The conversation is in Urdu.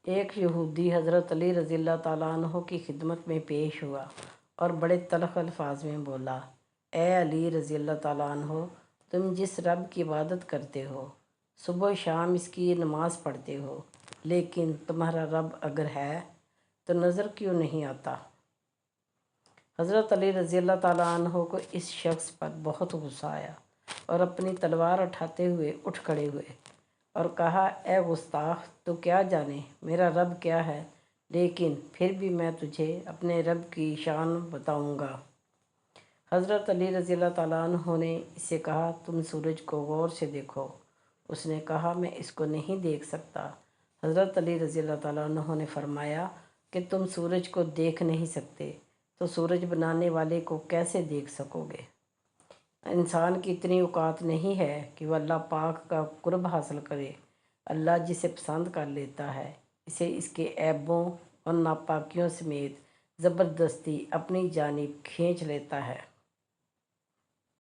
ایک یہودی حضرت علی رضی اللہ تعالیٰ عنہ کی خدمت میں پیش ہوا اور بڑے تلخ الفاظ میں بولا، اے علی رضی اللہ تعالیٰ عنہ، تم جس رب کی عبادت کرتے ہو، صبح و شام اس کی نماز پڑھتے ہو، لیکن تمہارا رب اگر ہے تو نظر کیوں نہیں آتا؟ حضرت علی رضی اللہ تعالیٰ عنہ کو اس شخص پر بہت غصہ آیا اور اپنی تلوار اٹھاتے ہوئے اٹھ کھڑے ہوئے اور کہا، اے گستاخ، تو کیا جانے میرا رب کیا ہے، لیکن پھر بھی میں تجھے اپنے رب کی شان بتاؤں گا۔ حضرت علی رضی اللہ تعالیٰ عنہ نے اسے کہا، تم سورج کو غور سے دیکھو۔ اس نے کہا، میں اس کو نہیں دیکھ سکتا۔ حضرت علی رضی اللہ تعالیٰ عنہ نے فرمایا کہ تم سورج کو دیکھ نہیں سکتے تو سورج بنانے والے کو کیسے دیکھ سکو گے؟ انسان کی اتنی اوقات نہیں ہے کہ وہ اللہ پاک کا قرب حاصل کرے۔ اللہ جسے پسند کر لیتا ہے، اسے اس کے عیبوں اور ناپاکیوں سمیت زبردستی اپنی جانب کھینچ لیتا ہے۔